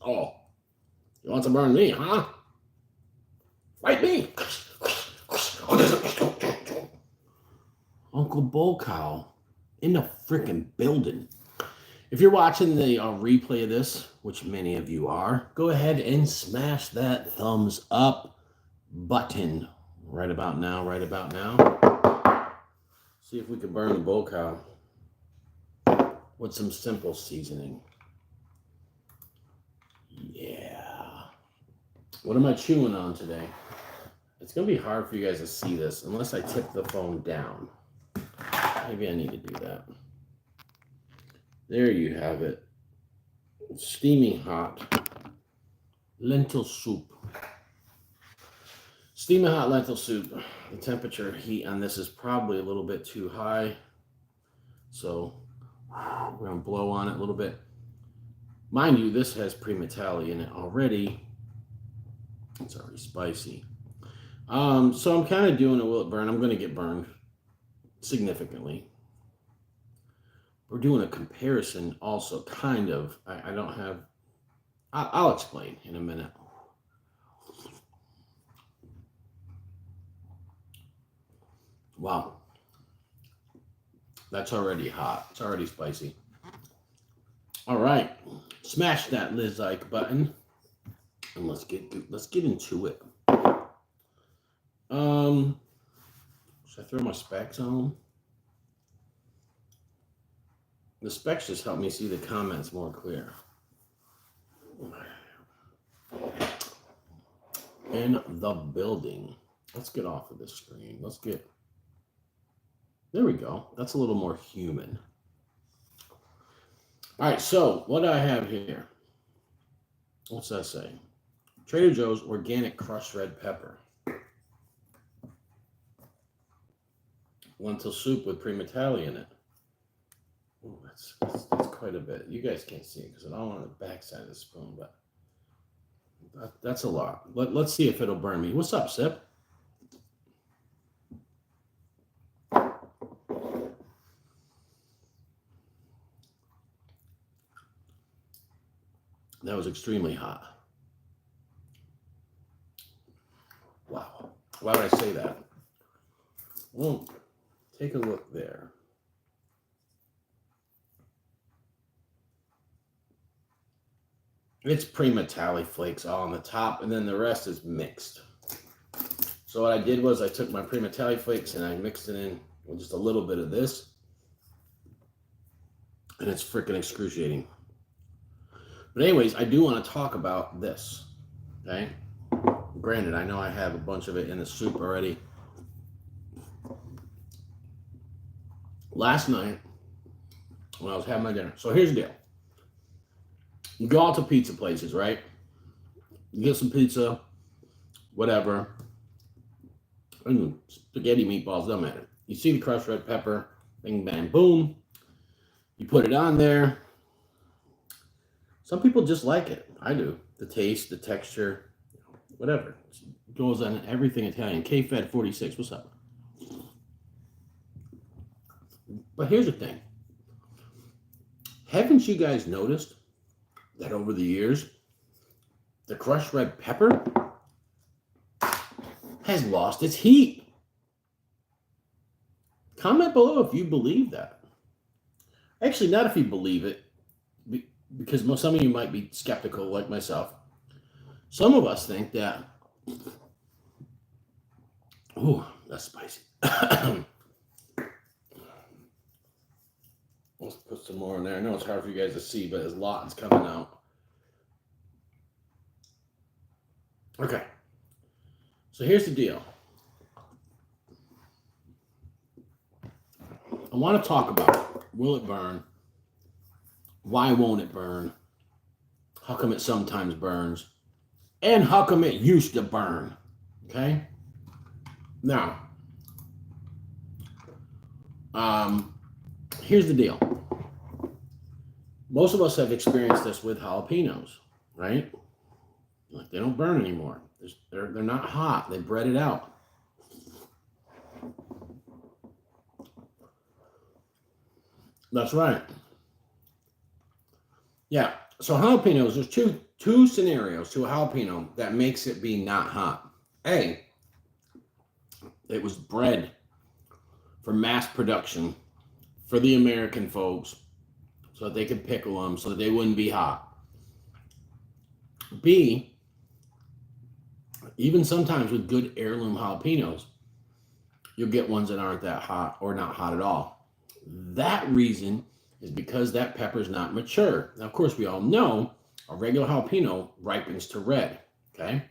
Oh, you want to burn me, huh? Fight me. Uncle BullCow in the freaking building. If you're watching the replay of this, which many of you are, go ahead and smash that thumbs up button right about now, right about now. See if we can burn the BullCow with some simple seasoning. Yeah. What am I chewing on today? It's going to be hard for you guys to see this unless I tip the phone down. Maybe I need to do that. There you have it. Steaming hot lentil soup. Steaming hot lentil soup. The temperature heat on this is probably a little bit too high. So we're going to blow on it a little bit. Mind you, this has Primatali in it already. It's already spicy. So I'm kind of doing a will it burn. I'm going to get burned significantly. We're doing a comparison also, kind of. I don't have... I'll explain in a minute. Wow. That's already hot. It's already spicy. All right. Smash that like button. And let's get into it. Should I throw my specs on? The specs just help me see the comments more clear. In the building. Let's get off of this screen. There we go. That's a little more human. All right, so what do I have here? What's that say? Trader Joe's organic crushed red pepper. Lentil soup with Primatali in it. Oh, that's quite a bit. You guys can't see it because I don't want the backside of the spoon, but that's a lot. Let's see if it'll burn me. What's up, Sip? That was extremely hot. Wow. Why would I say that? Well, take a look there. It's Primatali flakes all on the top, and then the rest is mixed. So what I did was I took my Primatali flakes and I mixed it in with just a little bit of this. And it's freaking excruciating. But anyways, I do want to talk about this, okay? Granted, I know I have a bunch of it in the soup already. Last night, when I was having my dinner. So here's the deal. You go out to pizza places, right? You get some pizza, whatever. And spaghetti meatballs, doesn't matter. You see the crushed red pepper, bing, bang, boom. You put it on there. Some people just like it. I do. The taste, the texture, whatever. It goes on everything Italian. K-Fed 46, what's up? But here's the thing. Haven't you guys noticed that over the years, the crushed red pepper has lost its heat? Comment below if you believe that. Actually, not if you believe it, because some of you might be skeptical like myself. Some of us think that, oh, that's spicy. Let's put some more in there. I know it's hard for you guys to see, but there's lots coming out. Okay. So here's the deal. I want to talk about, will it burn? Why won't it burn? How come it sometimes burns? And how come it used to burn? Okay? Now, here's the deal. Most of us have experienced this with jalapenos, right? Like they don't burn anymore. They're not hot. They bread it out. That's right. Yeah. So jalapenos, there's two scenarios to a jalapeno that makes it be not hot. A, it was bred for mass production for the American folks so that they could pickle them so that they wouldn't be hot. B, even sometimes with good heirloom jalapenos, you'll get ones that aren't that hot or not hot at all. That reason is because that pepper is not mature. Now, of course, we all know a regular jalapeno ripens to red, okay?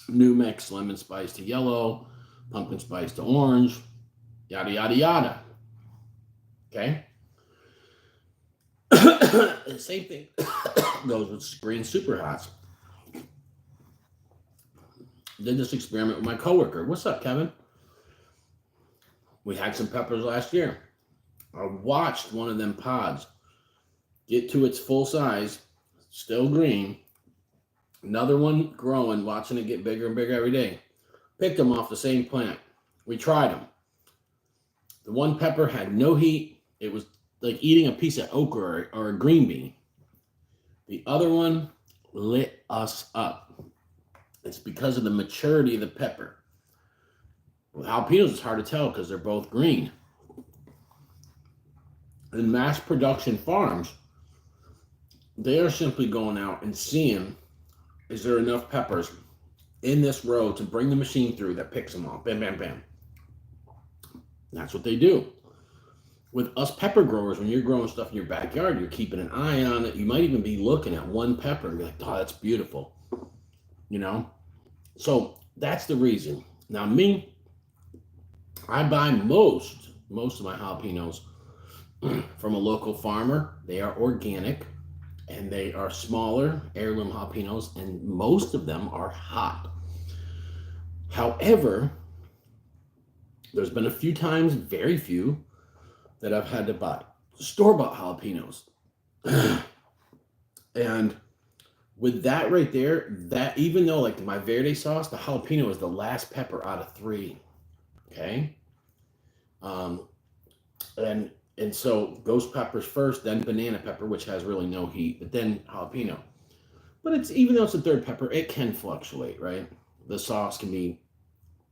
New mix, lemon spice to yellow, pumpkin spice to orange, yada, yada, yada, okay? The same thing goes with green super hots. Did this experiment with my coworker. What's up, Kevin? We had some peppers last year. I watched one of them pods get to its full size, still green. Another one growing, watching it get bigger and bigger every day. Picked them off the same plant. We tried them. The one pepper had no heat. It was like eating a piece of okra or a green bean. The other one lit us up. It's because of the maturity of the pepper. With jalapenos, it's hard to tell because they're both green. In mass production farms, they are simply going out and seeing, is there enough peppers in this row to bring the machine through that picks them off? Bam, bam, bam. That's what they do. With us pepper growers, when you're growing stuff in your backyard, you're keeping an eye on it. You might even be looking at one pepper and be like, oh, that's beautiful. You know? So that's the reason. Now me, I buy most of my jalapenos from a local farmer. They are organic and they are smaller heirloom jalapenos, and most of them are hot. However, there's been a few times, very few, that I've had to buy store-bought jalapenos. And with that right there, that even though like my verde sauce, the jalapeno is the last pepper out of 3. Okay. And so ghost pepper's first, then banana pepper, which has really no heat, but then jalapeno. But it's, even though it's the third pepper, it can fluctuate, right? The sauce can be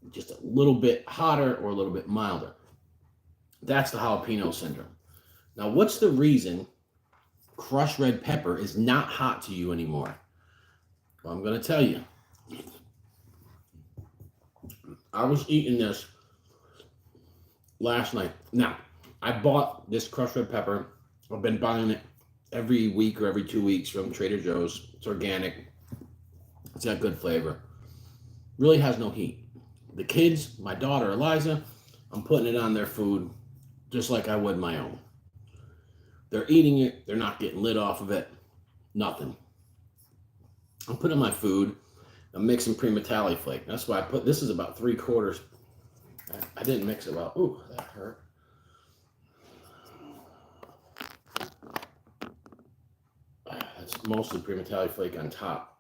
just a little bit hotter or a little bit milder. That's the jalapeno syndrome. Now, what's the reason crushed red pepper is not hot to you anymore? Well, I'm going to tell you. I was eating this last night. Now, I bought this crushed red pepper. I've been buying it every week or every 2 weeks from Trader Joe's. It's organic. It's got good flavor. Really has no heat. The kids, my daughter Eliza, I'm putting it on their food just like I would my own. They're eating it. They're not getting lit off of it. Nothing. I'm putting my food. I'm mixing Primatali flake. That's why I put, this is about 3/4. I didn't mix it well. Ooh, that hurt. That's mostly Primatali flake on top.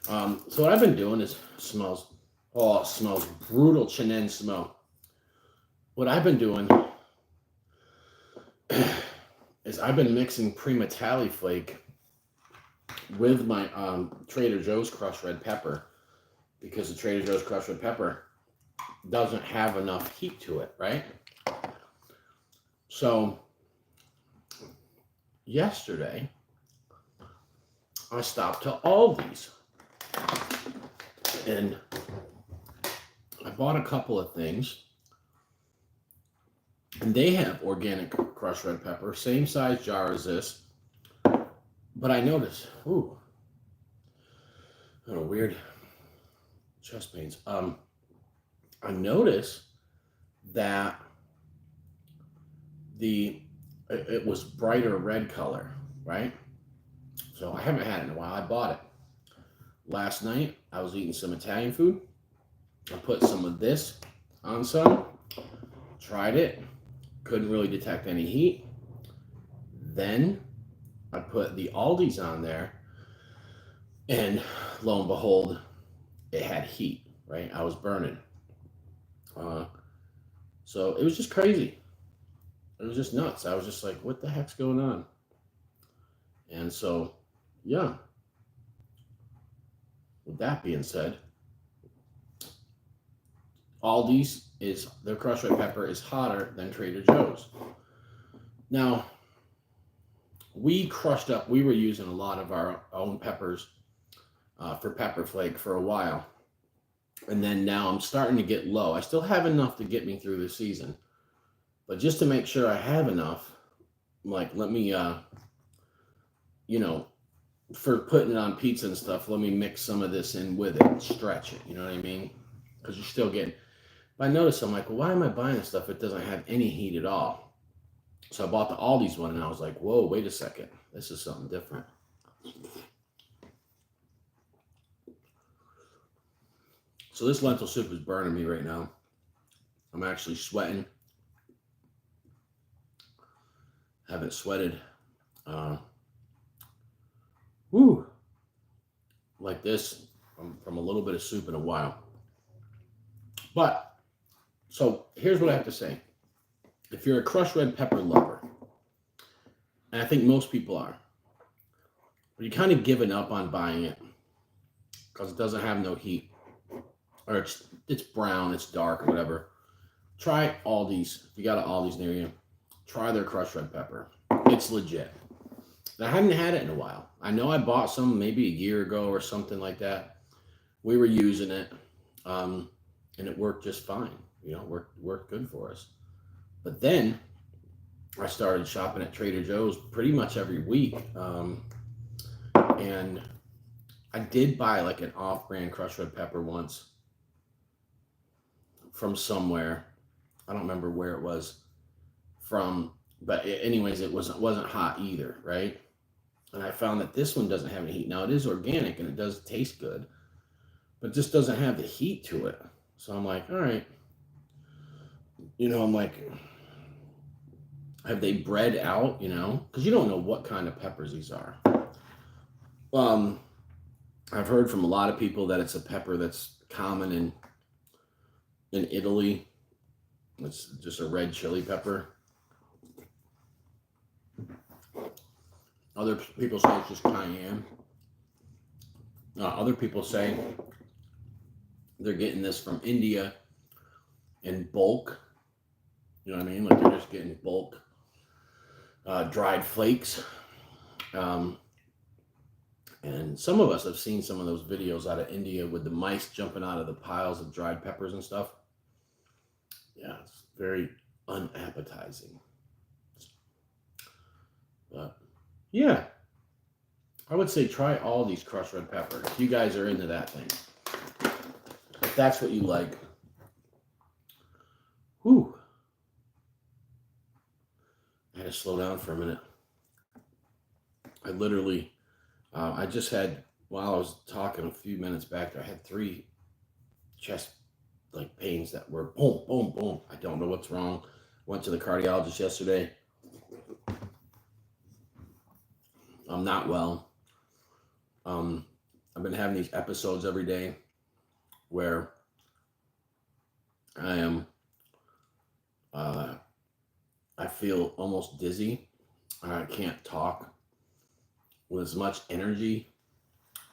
So what I've been doing is, it smells brutal Chenin smell. What I've been doing is I've been mixing Primatali flake with my Trader Joe's crushed red pepper, because the Trader Joe's crushed red pepper doesn't have enough heat to it, right? So yesterday I stopped to Aldi's and I bought a couple of things, and they have organic crushed red pepper, same size jar as this. But I noticed, ooh, weird chest pains. I noticed that it was brighter red color, right? So I haven't had it in a while. I bought it. Last night, I was eating some Italian food. I put some of this on some, tried it, couldn't really detect any heat. Then I put the Aldi's on there, and lo and behold, it had heat, right? I was burning. So it was just crazy. It was just nuts. I was just like, what the heck's going on? And so yeah, with that being said, Aldi's is their crushed red pepper is hotter than Trader Joe's. Now, we were using a lot of our own peppers for pepper flake for a while. And then now I'm starting to get low. I still have enough to get me through the season. But just to make sure I have enough, like let me you know, for putting it on pizza and stuff, let me mix some of this in with it and stretch it. You know what I mean? Because you're still getting. But I noticed I'm like, well, why am I buying this stuff? It doesn't have any heat at all. So I bought the Aldi's one, and I was like, whoa, wait a second, this is something different. So this lentil soup is burning me right now. I'm actually sweating. Haven't sweated. Woo. Like this from a little bit of soup in a while. But, so here's what I have to say. If you're a crushed red pepper lover, and I think most people are, but you're kind of giving up on buying it because it doesn't have no heat, or it's brown, it's dark, or whatever. Try Aldi's. If you got an Aldi's near you, try their crushed red pepper. It's legit. I hadn't had it in a while. I know I bought some maybe a year ago or something like that. We were using it, and it worked just fine. You know, worked good for us. But then I started shopping at Trader Joe's pretty much every week, and I did buy like an off-brand crushed red pepper once from somewhere. I don't remember where it was from, but anyways, it wasn't hot either, right? And I found that this one doesn't have any heat. Now it is organic and it does taste good, but just doesn't have the heat to it. So I'm like, all right, you know, I'm like, have they bred out? You know, because you don't know what kind of peppers these are. I've heard from a lot of people that it's a pepper that's common in Italy. It's just a red chili pepper. Other people say it's just cayenne. Other people say they're getting this from India in bulk. You know what I mean? Like they're just getting bulk dried flakes. And some of us have seen some of those videos out of India with the mice jumping out of the piles of dried peppers and stuff. Yeah, it's very unappetizing. But yeah, I would say try all these crushed red pepper if you guys are into that thing. If that's what you like. Whew. I had to slow down for a minute. I literally, I just had, while I was talking a few minutes back there, I had 3 chest like pains that were boom, boom, boom. I don't know what's wrong. Went to the cardiologist yesterday. I'm not well. I've been having these episodes every day where I am, I feel almost dizzy. I can't talk with as much energy,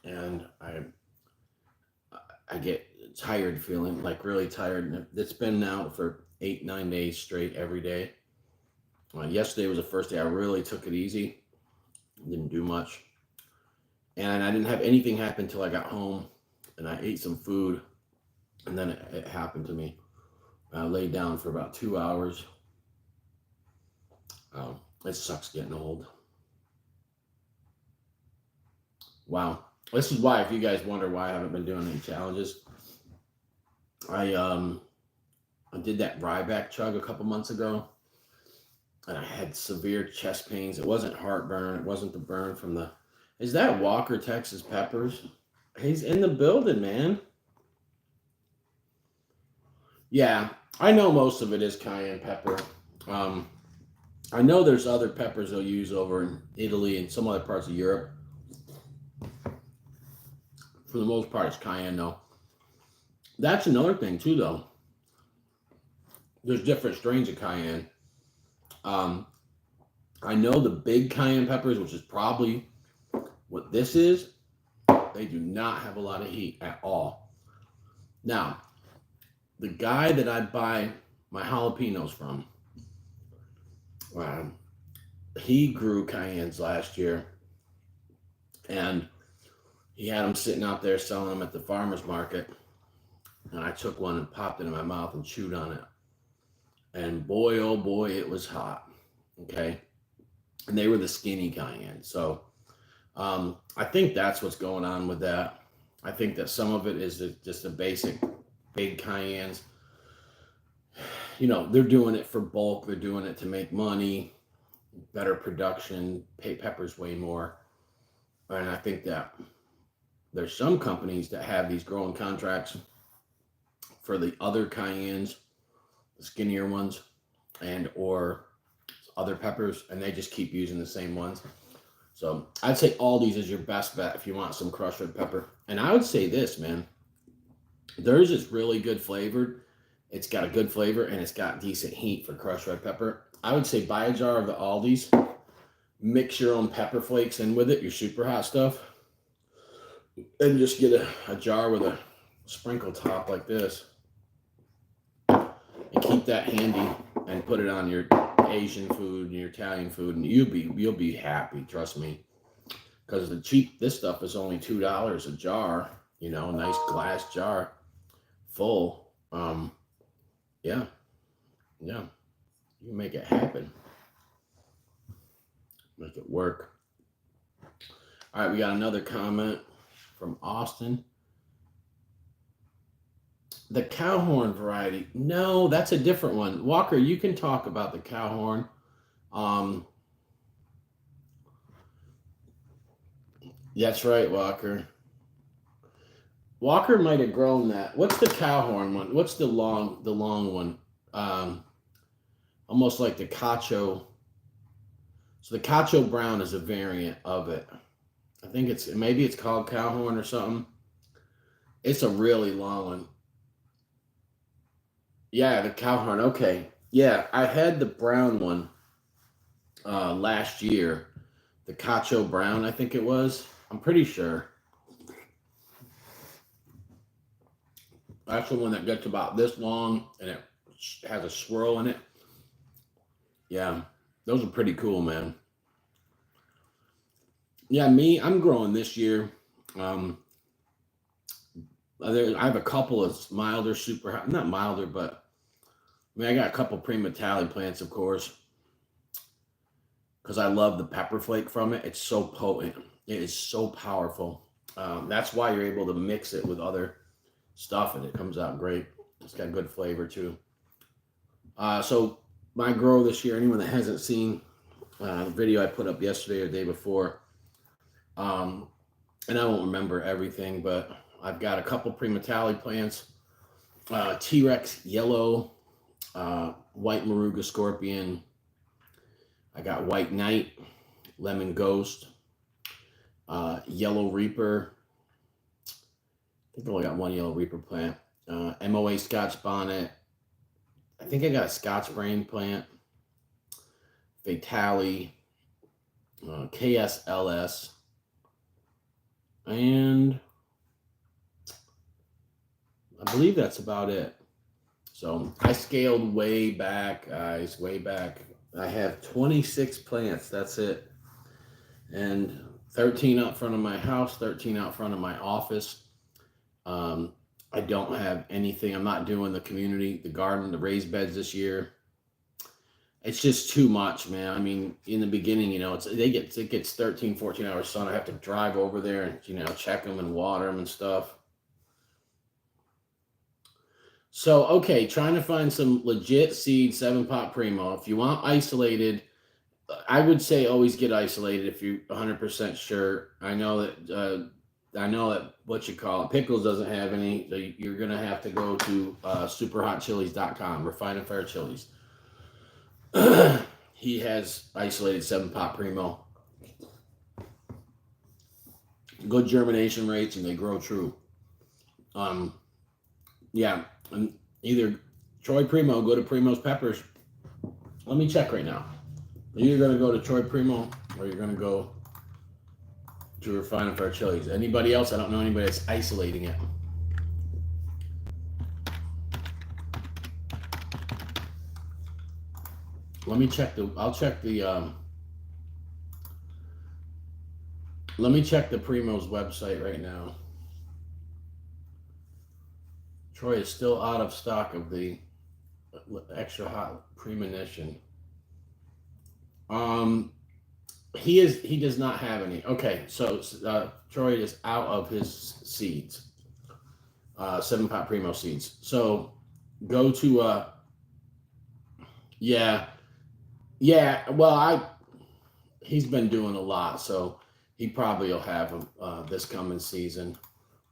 and I get tired, feeling like really tired. And it's been now for 8-9 days straight every day. Yesterday was the first day I really took it easy. Didn't do much. And I didn't have anything happen until I got home and I ate some food. And then it happened to me. I laid down for about 2 hours. It sucks getting old. Wow. This is why, if you guys wonder why I haven't been doing any challenges, I did that Ryback chug a couple months ago. And I had severe chest pains. It wasn't heartburn. It wasn't the burn from the... Is that Walker, Texas Peppers? He's in the building, man. Yeah, I know most of it is cayenne pepper. I know there's other peppers they'll use over in Italy and some other parts of Europe. For the most part, it's cayenne, though. That's another thing, too, though. There's different strains of cayenne. I know the big cayenne peppers, which is probably What this is, they do not have a lot of heat at all. Now, the guy that I buy my jalapenos from, he grew cayennes last year, and he had them sitting out there selling them at the farmer's market. And I took one and popped it in my mouth and chewed on it. And boy, oh boy, it was hot. Okay. And they were the skinny cayenne. So I think that's what's going on with that. I think that some of it is just the basic big cayennes. You know, they're doing it for bulk. They're doing it to make money, better production, pay peppers way more. And I think that there's some companies that have these growing contracts for the other cayennes, the skinnier ones, and or other peppers, and they just keep using the same ones. So I'd say Aldi's is your best bet if you want some crushed red pepper. And I would say this, man, theirs is really good flavored. It's got a good flavor and it's got decent heat for crushed red pepper. I would say buy a jar of the Aldi's, mix your own pepper flakes in with it, your super hot stuff, and just get a jar with a sprinkle top like this, and keep that handy and put it on your Asian food and your Italian food, and you'll be happy, trust me. Because this stuff is only $2 a jar, you know, nice glass jar full. Yeah, you can make it happen, make it work. All right, we got another comment from Austin. The cow horn variety. No, that's a different one. Walker, you can talk about the cow horn. That's right, Walker. Walker might have grown that. What's the cow horn one? What's the long one? Almost like the cacho. So the cacho brown is a variant of it. I think maybe it's called cow horn or something. It's a really long one. Yeah, the cow horn. Okay. Yeah, I had the brown one last year. The cacho brown, I think it was. I'm pretty sure. That's the one that gets about this long and it has a swirl in it. Yeah, those are pretty cool, man. Yeah, I'm growing this year. I have a couple of milder, not milder, but I mean, I got a couple prima tali plants, of course, because I love the pepper flake from it. It's so potent. It is so powerful. That's why you're able to mix it with other stuff, and it comes out great. It's got good flavor, too. So my grow this year, anyone that hasn't seen the video I put up yesterday or the day before, and I won't remember everything, but I've got a couple prima tali plants, T-Rex yellow, white Moruga scorpion. I got white knight, lemon ghost, yellow reaper. I think I only got one yellow reaper plant. MOA Scotch bonnet. I think I got a Scotch brain plant. Fatale. KSLS. And I believe that's about it. So I scaled way back, guys, way back. I have 26 plants. That's it. And 13 out front of my house, 13 out front of my office. I don't have anything. I'm not doing the community, the garden, the raised beds this year. It's just too much, man. I mean, in the beginning, you know, it gets 13, 14 hours sun. I have to drive over there and, you know, check them and water them and stuff. So, okay, trying to find some legit seed 7-pot primo. If you want isolated, I would say always get isolated if you're 100% sure. I know that what you call it, Pickles doesn't have any, so you're gonna have to go to superhotchilies.com, Refined and Fair Chilies. He has isolated 7-pot primo, good germination rates, and they grow true. Yeah, and either Troy Primo, go to Primo's Peppers. Let me check right now. You're either gonna go to Troy Primo or you're gonna go to refine it for our chilies. Anybody else? I don't know anybody that's isolating it. Let me check the. I'll check the. Let me check the Primo's website right now. Troy is still out of stock of the extra hot premonition. He does not have any. Okay, so Troy is out of his seeds. 7-pot Primo seeds. So go to yeah. Well, he's been doing a lot, so he probably will have them this coming season.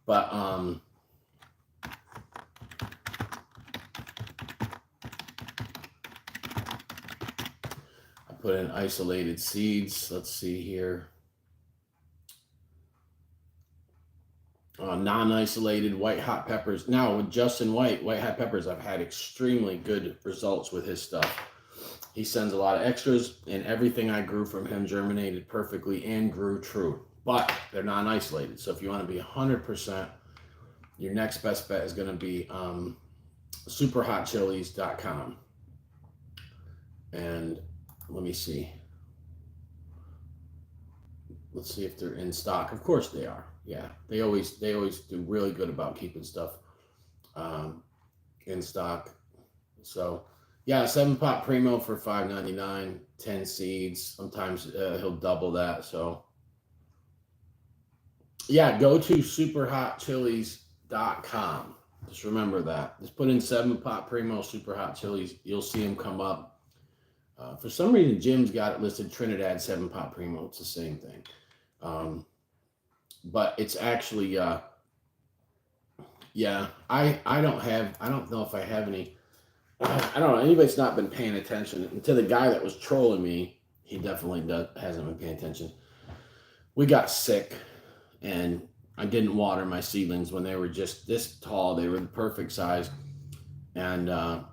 But I put in isolated seeds. Let's see here. Non-isolated white hot peppers. Now with Justin White hot peppers, I've had extremely good results with his stuff. He sends a lot of extras, and everything I grew from him germinated perfectly and grew true. But they're non-isolated. So if you want to be 100%, your next best bet is going to be superhotchilies.com. And let me see. Let's see if they're in stock. Of course they are. Yeah, they always do really good about keeping stuff in stock. So yeah, 7-pot Primo for $5.99, 10 seeds. Sometimes he'll double that. So yeah, go to superhotchilies.com. Just remember that. Just put in 7-pot Primo Super Hot Chilies. You'll see them come up. For some reason, Jim's got it listed Trinidad 7-pot Primo. It's the same thing. But it's actually, yeah, I don't know if I have any. I don't know. Anybody's not been paying attention. And to the guy that was trolling me, he definitely hasn't been paying attention. We got sick, and I didn't water my seedlings when they were just this tall. They were the perfect size, and I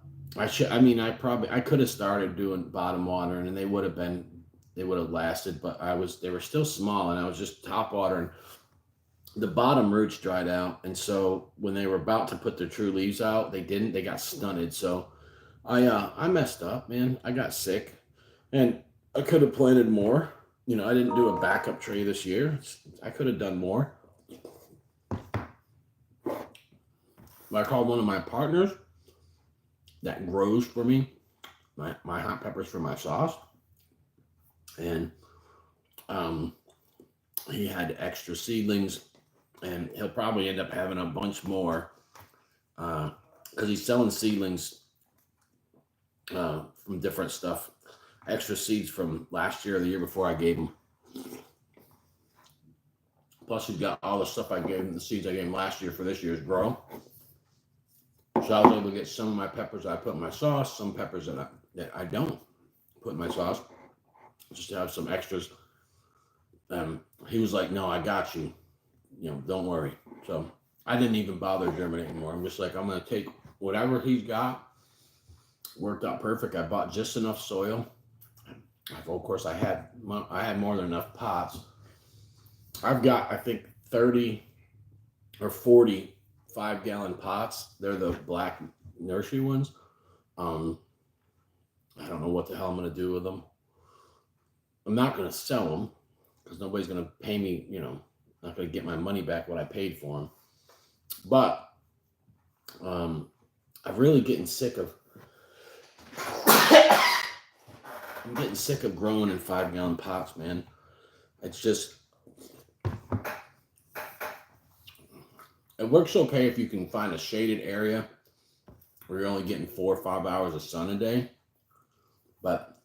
could have started doing bottom watering, and they would have lasted. But they were still small, and I was just top watering. The bottom roots dried out, and so when they were about to put their true leaves out, they didn't. They got stunted. So I messed up, man. I got sick, and I could have planted more. You know, I didn't do a backup tree this year. I could have done more. I called one of my partners that grows for me my hot peppers for my sauce, and he had extra seedlings, and he'll probably end up having a bunch more because he's selling seedlings from different stuff, extra seeds from last year or the year before I gave him. Plus, he's got all the stuff I gave him, the seeds I gave him last year for this year's grow. So I was able to get some of my peppers I put in my sauce, some peppers that I don't put in my sauce, just to have some extras. He was like, "No, I got you. You know, don't worry." So I didn't even bother germinating more. I'm just like, I'm gonna take whatever he's got. Worked out perfect. I bought just enough soil. Of course, I had more than enough pots. I've got, I think, 30 or 40 5-gallon pots. They're the black nursery ones. I don't know what the hell I'm gonna do with them. I'm not gonna sell them because nobody's gonna pay me. You know, not gonna get my money back what I paid for them. But I'm really getting sick of. I'm getting sick of growing in 5-gallon pots, man. It's just, it works okay if you can find a shaded area where you're only getting 4 or 5 hours of sun a day. But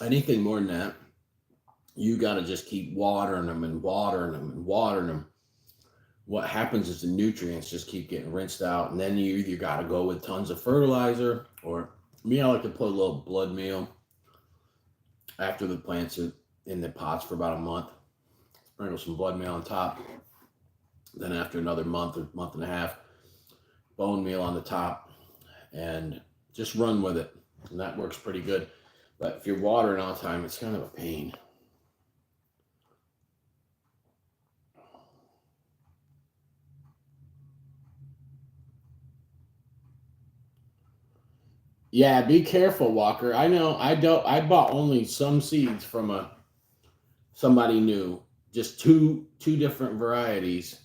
anything more than that, you got to just keep watering them and watering them and watering them. What happens is the nutrients just keep getting rinsed out, and then you either got to go with tons of fertilizer, or me, I like to put a little blood meal after the plants are in the pots for about a month. Sprinkle some blood meal on top. Then after another month or month and a half, bone meal on the top, and just run with it. And that works pretty good. But if you're watering all the time, it's kind of a pain. Yeah, be careful, Walker. I know. I bought only some seeds from a somebody new, just two different varieties,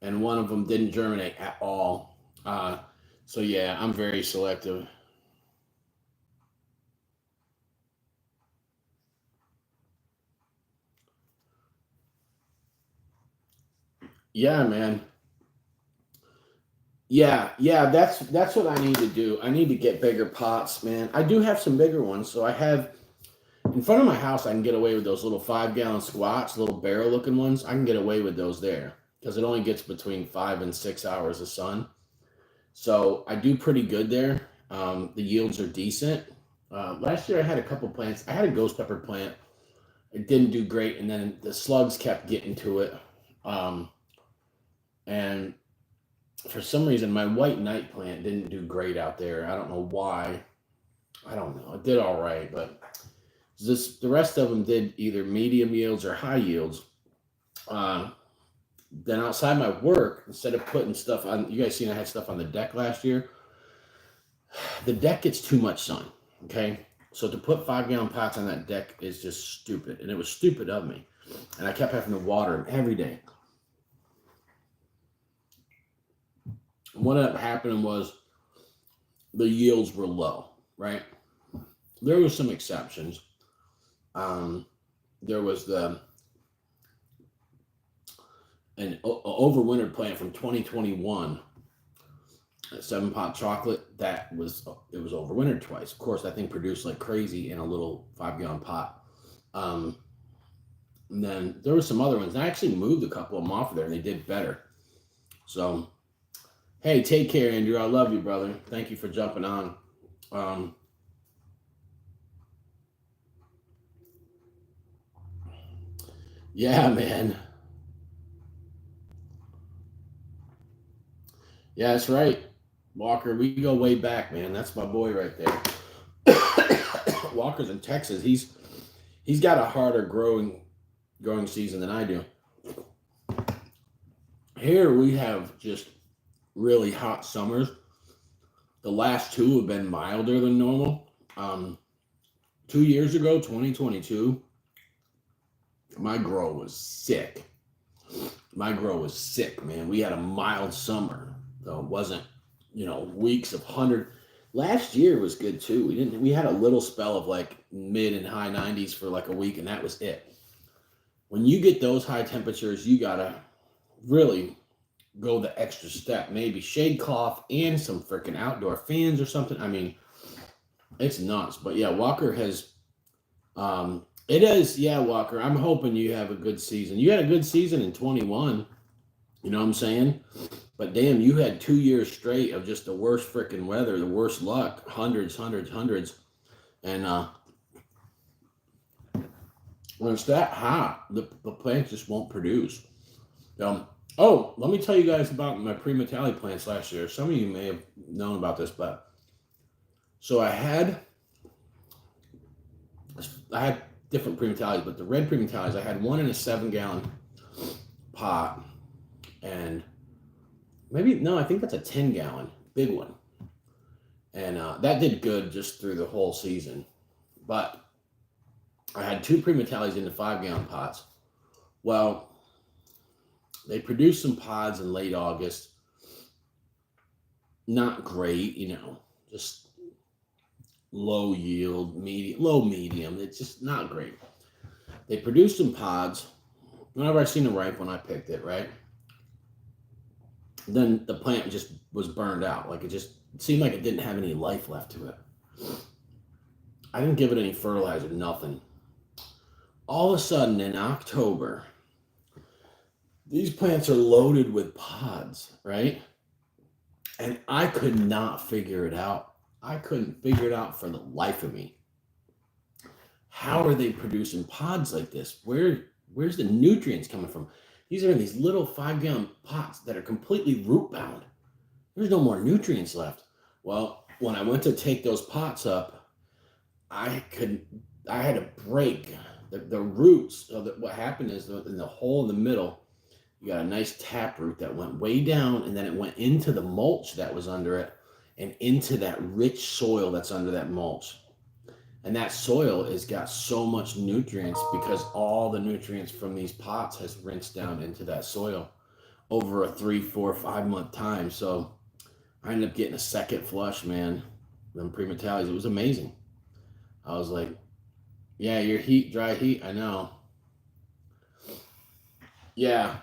and one of them didn't germinate at all. Uh, so yeah, I'm very selective. Yeah, man. Yeah, that's what I need to do. I need to get bigger pots, man. I do have some bigger ones, so I have in front of my house. I can get away with those little 5 gallon squats, little barrel looking ones. I can get away with those there because it only gets between 5 and 6 hours of sun. So I do pretty good there. The yields are decent. Last year I had a couple plants. I had a ghost pepper plant. It didn't do great, and then the slugs kept getting to it. Um, and for some reason, my white night plant didn't do great out there. I don't know why. I don't know. It did all right, but the rest of them did either medium yields or high yields. Uh, then outside my work, instead of putting stuff on, you guys seen I had stuff on the deck last year. The deck gets too much sun. Okay, so to put 5 gallon pots on that deck is just stupid, and it was stupid of me. And I kept having to water them every day. What ended up happening was the yields were low, right? There were some exceptions. There was an overwintered plant from 2021, a 7 pot chocolate that was overwintered twice. Of course, that thing produced like crazy in a little 5 gallon pot. And then there were some other ones. I actually moved a couple of them off of there, and they did better. So, hey, take care, Andrew. I love you, brother. Thank you for jumping on. Yeah, man. Yeah, that's right. Walker, we go way back, man. That's my boy right there. Walker's in Texas. He's got a harder growing season than I do. Here we have just really hot summers. The last two have been milder than normal. 2 years ago, 2022, my grow was sick. My grow was sick, man. We had a mild summer, though it wasn't, weeks of 100. Last year was good too. We had a little spell of like mid and high 90s for like a week, and that was it. When you get those high temperatures, you gotta really go the extra step. Maybe shade cloth and some freaking outdoor fans or something. I mean, it's nuts. But yeah, Walker has it is, yeah, Walker. I'm hoping you have a good season. You had a good season in 21. You know what I'm saying? But damn, you had 2 years straight of just the worst freaking weather, the worst luck, hundreds. And when it's that hot, the plants just won't produce. Oh, let me tell you guys about my pre-metallic plants last year. Some of you may have known about this, but so I had different pre-metallics, but the red pre-metallics, I had one in a 7 gallon pot, and I think that's a 10 gallon big one, and that did good just through the whole season. But I had two pre-metallics in the 5 gallon pots. Well, they produced some pods in late August. Not great, just low yield, low medium. It's just not great. They produced some pods. Whenever I seen a ripe one, I picked it, right? Then the plant just was burned out. Like it seemed like it didn't have any life left to it. I didn't give it any fertilizer, nothing. All of a sudden in October, these plants are loaded with pods, right? And I could not figure it out. I couldn't figure it out for the life of me. How are they producing pods like this? Where's the nutrients coming from? These are in these little 5 gallon pots that are completely root bound. There's no more nutrients left. Well, when I went to take those pots up, I had to break the roots. So that what happened is in the hole in the middle, you got a nice tap root that went way down, and then it went into the mulch that was under it, and into that rich soil that's under that mulch. And that soil has got so much nutrients because all the nutrients from these pots has rinsed down into that soil over a 3, 4, 5 month time. So I ended up getting a second flush, man. Them premetalities. It was amazing. I was like, yeah, your heat, dry heat, I know. Yeah.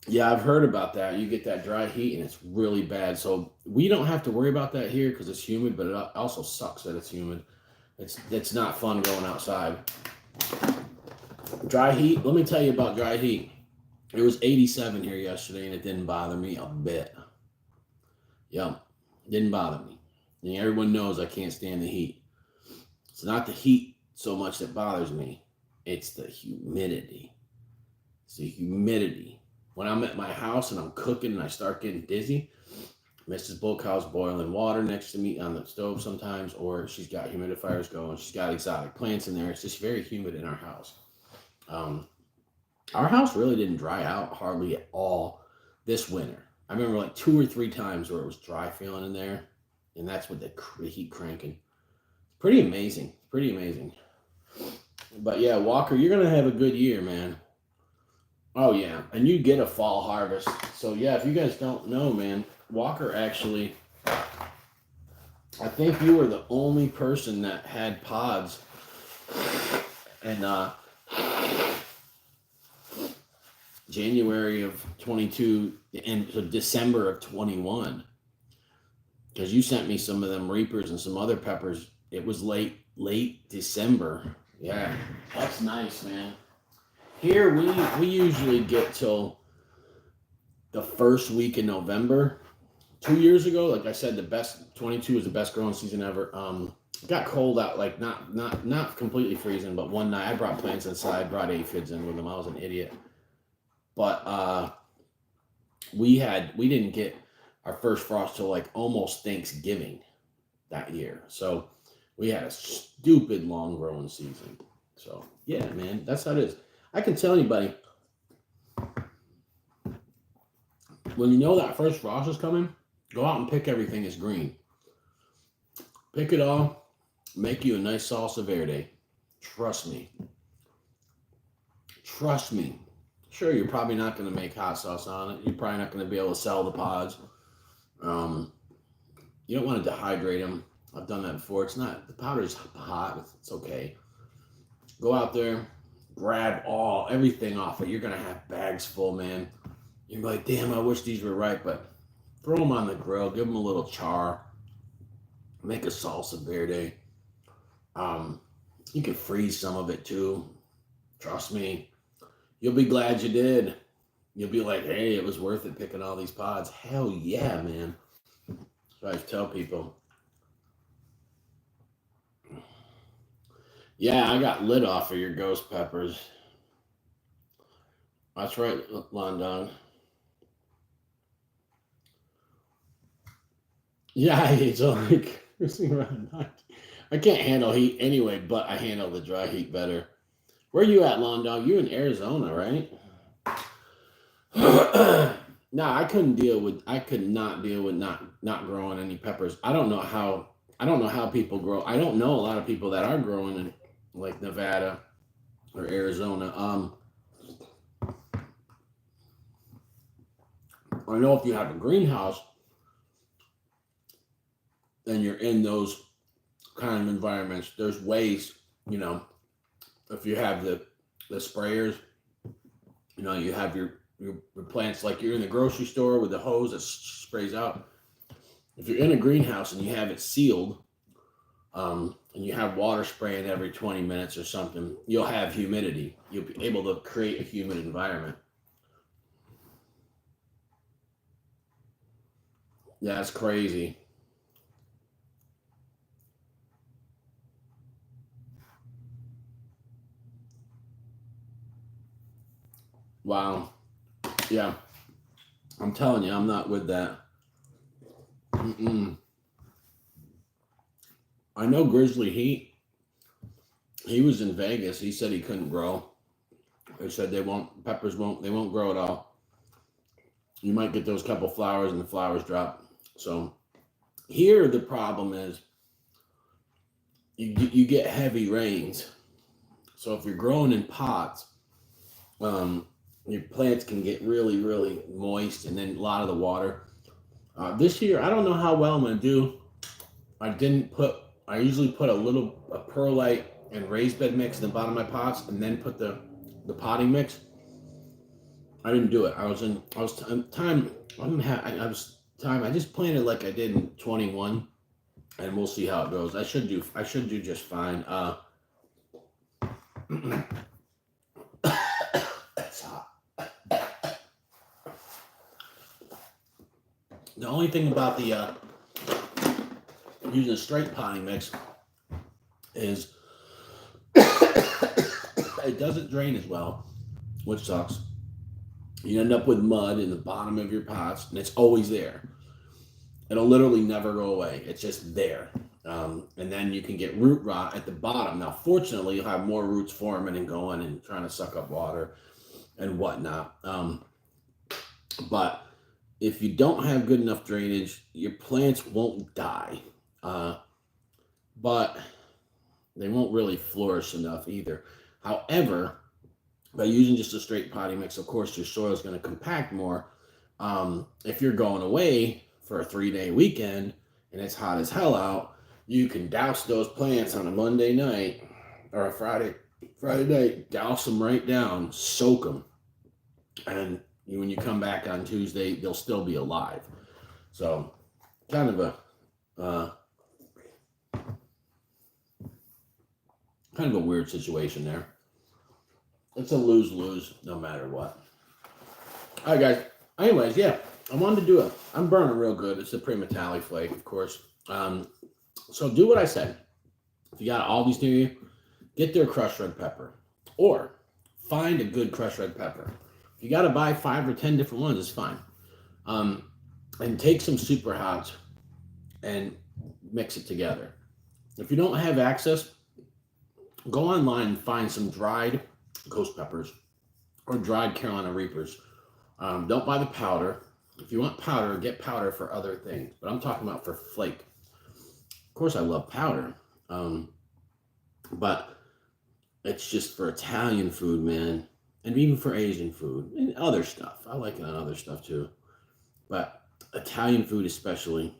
Yeah, I've heard about that. You get that dry heat and it's really bad. So we don't have to worry about that here because it's humid, but it also sucks that it's humid. It's not fun going outside. Dry heat, let me tell you about dry heat. It was 87 here yesterday and it didn't bother me a bit. Yep, didn't bother me. And everyone knows I can't stand the heat. It's not the heat so much that bothers me. It's the humidity. It's the humidity. When I'm at my house and I'm cooking and I start getting dizzy, Mrs. BullCow's boiling water next to me on the stove sometimes, or she's got humidifiers going. She's got exotic plants in there. It's just very humid in our house. Our house really didn't dry out hardly at all this winter. I remember like 2 or 3 times where it was dry feeling in there, and that's what the heat cranking. Pretty amazing. Pretty amazing. But yeah, Walker, you're going to have a good year, man. Oh, yeah. And you get a fall harvest. So, yeah, if you guys don't know, man, Walker actually, I think you were the only person that had pods. And January of 22 and so December of 21. Because you sent me some of them reapers and some other peppers. It was late December. Yeah, that's nice, man. Here we usually get till the first week in November. 2 years ago, like I said, the best 22 was the best growing season ever. It got cold out, like not completely freezing, but one night I brought plants inside, brought aphids in with them. I was an idiot. But we didn't get our first frost till like almost Thanksgiving that year. So we had a stupid long growing season. So yeah, man, that's how it is. I can tell anybody when you know that first frost is coming, go out and pick everything that's green. Pick it all, make you a nice salsa verde. Trust me. Trust me. Sure, you're probably not going to make hot sauce on it. You're probably not going to be able to sell the pods. You don't want to dehydrate them. I've done that before. It's not, the powder's hot. It's okay. Go out there, grab everything off it. You're going to have bags full, man. You're like, damn, I wish these were ripe, but throw them on the grill. Give them a little char. Make a salsa verde. You can freeze some of it too. Trust me. You'll be glad you did. You'll be like, hey, it was worth it picking all these pods. Hell yeah, man. So I tell people. Yeah, I got lit off of your ghost peppers. That's right, London. Yeah, it's like I can't handle heat anyway, but I handle the dry heat better. Where you at, London? You in Arizona, right? No, I could not deal with not growing any peppers. I don't know how people grow. I don't know a lot of people that are growing in like Nevada or Arizona. I know if you have a greenhouse and you're in those kind of environments, there's ways, if you have the sprayers, you have your plants like you're in the grocery store with the hose that sprays out. If you're in a greenhouse and you have it sealed, and you have water spraying every 20 minutes or something, you'll have humidity. You'll be able to create a humid environment. Yeah, that's crazy. Wow. Yeah. I'm telling you, I'm not with that. Mm-mm. I know Grizzly Heat. He was in Vegas. He said he couldn't grow. They said they won't grow at all. You might get those couple flowers and the flowers drop. So Here, the problem is you get heavy rains. So if you're growing in pots, your plants can get really, really moist, and then a lot of the water. This year, I don't know how well I'm gonna do. I didn't put. I usually put a perlite and raised bed mix in the bottom of my pots, and then put the potting mix. I didn't do it. I was in. I was time. I didn't have. I was time. I just planted like I did in 21, and we'll see how it goes. I should do. I should do just fine. It's hot. The only thing about the using a straight potting mix is it doesn't drain as well, which sucks. You end up with mud in the bottom of your pots, and it's always there. It'll literally never go away. It's just there. And then you can get root rot at the bottom. Now, fortunately, you'll have more roots forming and going and trying to suck up water and whatnot. But if you don't have good enough drainage, your plants won't die. But they won't really flourish enough either. However, by using just a straight potting mix, of course, your soil is going to compact more. If you're going away for a 3-day weekend and it's hot as hell out, you can douse those plants on a Monday night or a Friday night, douse them right down, soak them. And when you come back on Tuesday, they'll still be alive. So kind of a weird situation there. It's a lose-lose no matter what. All right, guys. Anyways, yeah, I wanted to do it. I'm burning real good. It's the pre-metallic flake, of course. So do what I said. If you got Aldi's near you, get their crushed red pepper. Or find a good crushed red pepper. If you got to buy 5 or 10 different ones, it's fine. And take some super hots and mix it together. If you don't have access, go online and find some dried ghost peppers or dried Carolina Reapers. Don't buy the powder. If you want powder, get powder for other things. But I'm talking about for flake. Of course, I love powder. But it's just for Italian food, man. And even for Asian food and other stuff. I like it on other stuff too. But Italian food especially,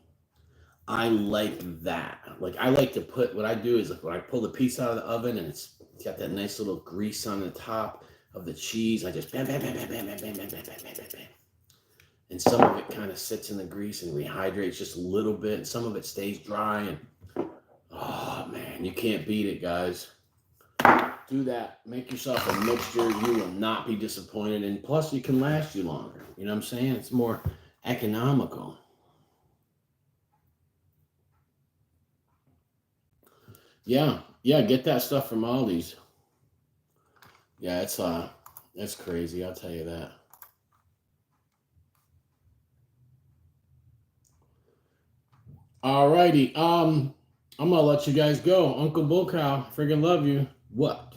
I like that. Like I like to put, what I do is like when I pull the piece out of the oven and it's got that nice little grease on the top of the cheese, I just bam, bam, bam, bam, bam, bam, bam, bam, bam, bam, bam, bam. And some of it kind of sits in the grease and rehydrates just a little bit. And some of it stays dry. And oh man, you can't beat it, guys. Do that. Make yourself a mixture. You will not be disappointed. And plus, it can last you longer. You know what I'm saying? It's more economical. Yeah, get that stuff from Aldi's. Yeah, it's crazy, I'll tell you that. Alrighty, I'm gonna let you guys go. Uncle BullCow, friggin' love you. What?